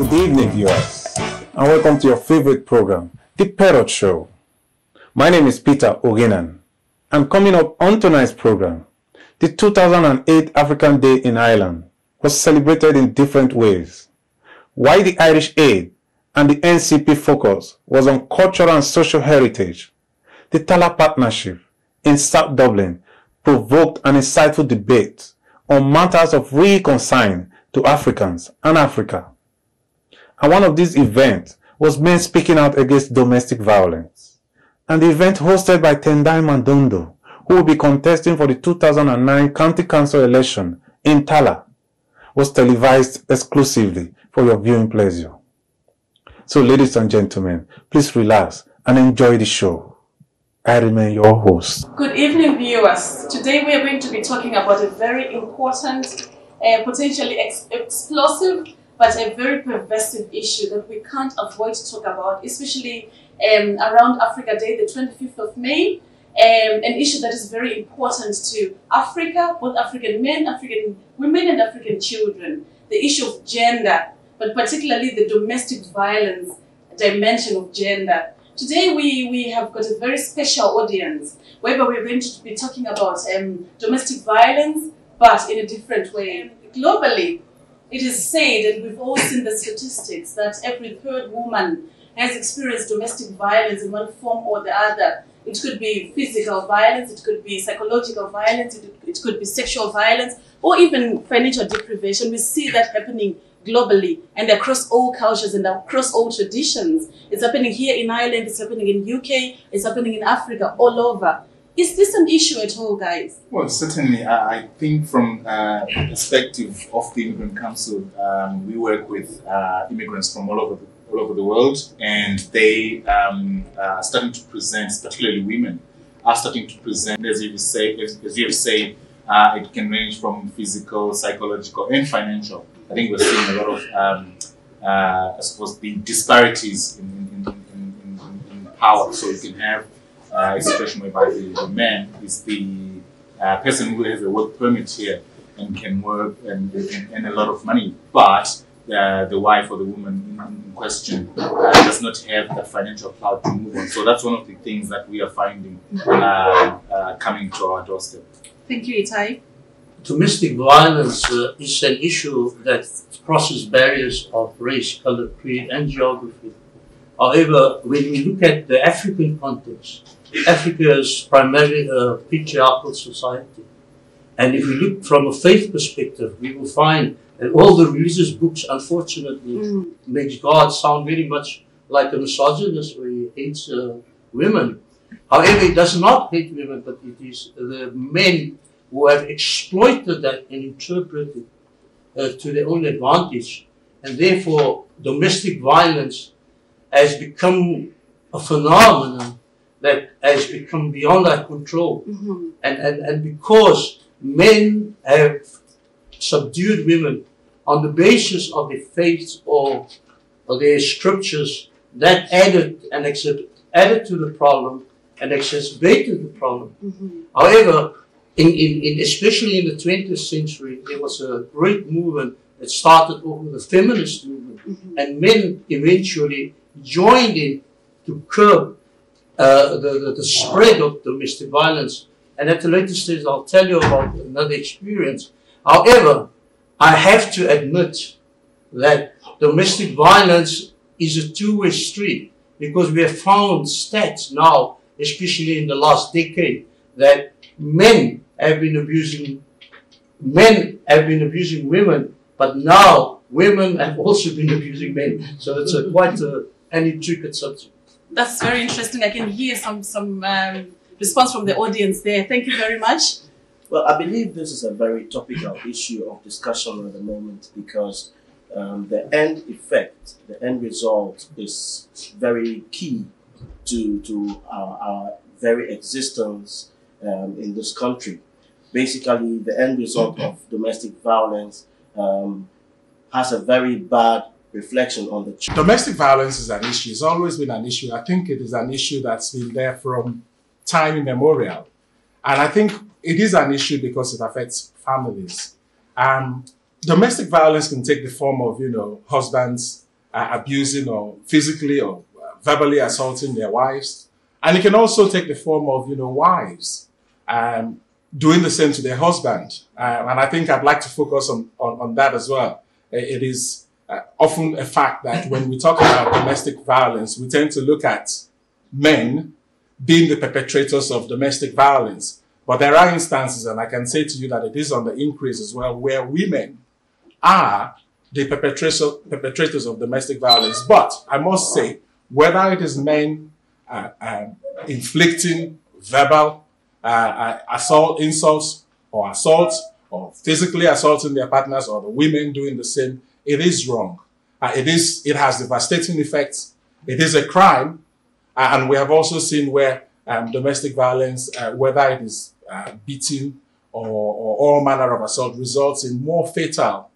Good evening, viewers, and welcome to your favorite program, The Parrot Show. My name is Peter Ogenan, and coming up on tonight's program, the 2008 African Day in Ireland was celebrated in different ways. Why the Irish Aid and the NCP focus was on cultural and social heritage. The Tala Partnership in South Dublin provoked an insightful debate on matters of real concern to Africans and Africa. And one of these events was men speaking out against domestic violence. And the event hosted by Tendai Mandondo, who will be contesting for the 2009 County Council election in Tala, was televised exclusively for your viewing pleasure. So ladies and gentlemen, please relax and enjoy the show. I remain your host. Good evening, viewers. Today we are going to be talking about a very important, potentially explosive, but a very pervasive issue that we can't avoid to talk about, especially around Africa Day, the 25th of May, an issue that is very important to Africa, both African men, African women, and African children. The issue of gender, but particularly the domestic violence dimension of gender. Today we have got a very special audience, whereby we're going to be talking about domestic violence, but in a different way. Globally, it is said, and we've all seen the statistics, that every third woman has experienced domestic violence in one form or the other. It could be physical violence, it could be psychological violence, it could be sexual violence, or even financial deprivation. We see that happening globally and across all cultures and across all traditions. It's happening here in Ireland, it's happening in UK, it's happening in Africa, all over. Is this an issue at all, guys? Well, certainly. I think from the perspective of the Immigrant Council, we work with immigrants from all over the world, and they are starting to present, particularly women, are starting to present, as you have said, it can range from physical, psychological, and financial. I think we're seeing a lot of, I suppose, the disparities in power. So you can have a situation whereby the man is the person who has a work permit here and can work and earn a lot of money, but the wife or the woman in question does not have the financial clout to move on. So that's one of the things that we are finding coming to our doorstep. Thank you, Itai. Domestic violence is an issue that crosses barriers of race, color, creed, and geography. However, when we look at the African context, Africa is primarily a patriarchal society. And if we look from a faith perspective, we will find that all the religious books, unfortunately, makes God sound very much like a misogynist where he hates women. However, he does not hate women, but it is the men who have exploited that and interpreted to their own advantage. And therefore, domestic violence has become a phenomenon that has become beyond our control. And because men have subdued women on the basis of their faith or their scriptures, that added to the problem and exacerbated the problem. However, especially in the 20th century, there was a great movement that started off with the feminist movement, and men eventually joined in to curb the spread of domestic violence. And at a later stage, I'll tell you about another experience. However, I have to admit that domestic violence is a two-way street, because we have found stats now, especially in the last decade, that men have been abusing women, but now women have also been abusing men. So it's quite an intricate subject. That's very interesting. I can hear some response from the audience there. Thank you very much. Well, I believe this is a very topical issue of discussion at the moment, because the end effect, the end result is very key to our very existence in this country. Basically, the end result of domestic violence has a very bad reflection on the children. Domestic violence is an issue. It's always been an issue. I think it is an issue that's been there from time immemorial. And I think it is an issue because it affects families. Domestic violence can take the form of, husbands abusing or physically or verbally assaulting their wives. And it can also take the form of, wives doing the same to their husband. And I think I'd like to focus on that as well. It is often a fact that when we talk about domestic violence, we tend to look at men being the perpetrators of domestic violence. But there are instances, and I can say to you that it is on the increase as well, where women are the perpetrators of domestic violence. But I must say, whether it is men inflicting verbal insults, or physically assaulting their partners, or the women doing the same, it is wrong. It has devastating effects. It is a crime. And we have also seen where domestic violence, whether it is beating or all manner of assault, results in more fatal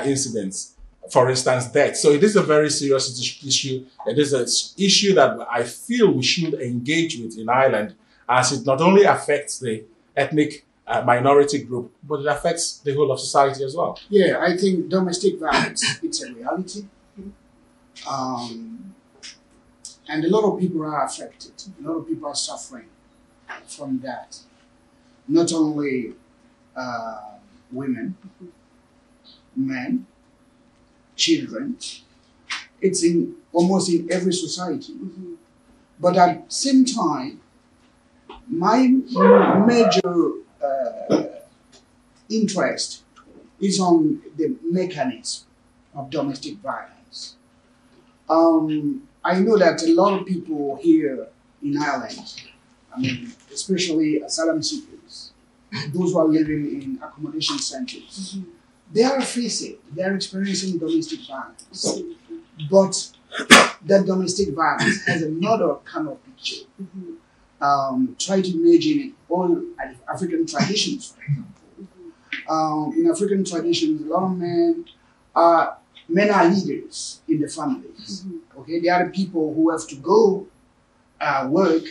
incidents, for instance, death. So it is a very serious issue. It is an issue that I feel we should engage with in Ireland, as it not only affects the ethnic minority group, but it affects the whole of society as well. Yeah, I think domestic violence, it's a reality. And a lot of people are affected. A lot of people are suffering from that. Not only women, men, children. It's almost in every society. But at the same time, my major interest is on the mechanism of domestic violence. I know that a lot of people here in Ireland, especially asylum seekers, those who are living in accommodation centers, they are experiencing domestic violence. But that domestic violence has another kind of picture. Try to imagine it all African traditions, for example. In African traditions, a lot of men are leaders in the families. Okay, they are the people who have to go work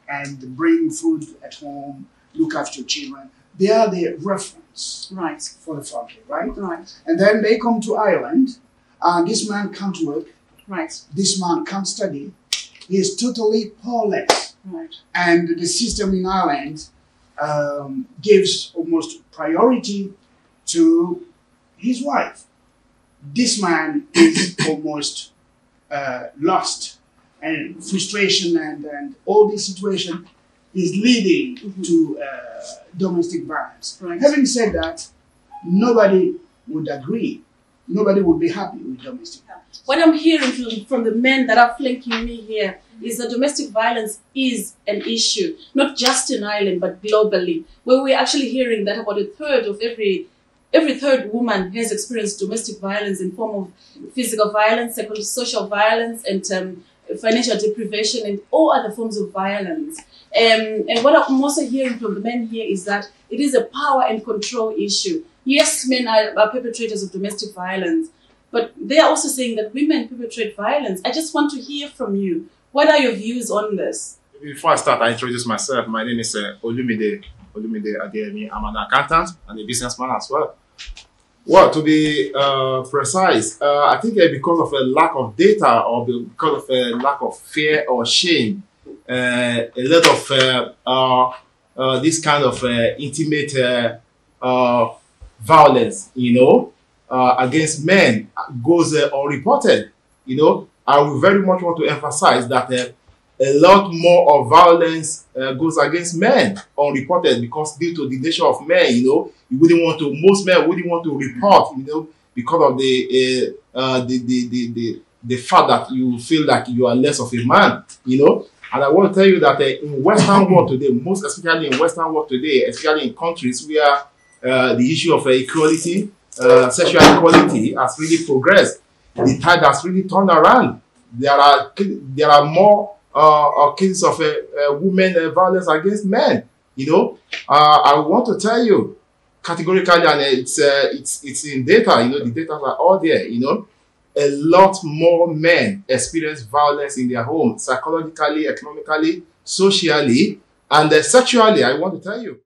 and bring food at home, look after children. They are the reference for the family, right? And then they come to Ireland, and this man can't work. This man can't study. He is totally powerless. And the system in Ireland gives almost priority to his wife. This man is almost lost, and frustration and all this situation is leading to domestic violence. Having said that, nobody would agree. Nobody would be happy with domestic violence. What I'm hearing from the men that are flanking me here is that domestic violence is an issue, not just in Ireland, but globally, where we're actually hearing that about a third of every third woman has experienced domestic violence in form of physical violence, social violence, and financial deprivation, and all other forms of violence. And what I'm also hearing from the men here is that it is a power and control issue. Yes, men are perpetrators of domestic violence, but they are also saying that women perpetrate violence. I just want to hear from you. What are your views on this? Before I start, I introduce myself. My name is Olumide Adeyemi. I'm an accountant and a businessman as well. Well, to be precise, I think because of a lack of data or because of a lack of fear or shame, a lot of this kind of intimate violence, against men goes unreported. I would very much want to emphasize that a lot more of violence goes against men unreported, because due to the nature of men, most men wouldn't want to report, because of the fact that you feel like you are less of a man, And I want to tell you that in Western world today, most especially in Western world today, especially in countries where the issue of equality, sexual equality has really progressed, the tide has really turned around. There are more cases of women violence against men. I want to tell you categorically, and it's in data. The data are all there. A lot more men experience violence in their home, psychologically, economically, socially, and sexually. I want to tell you.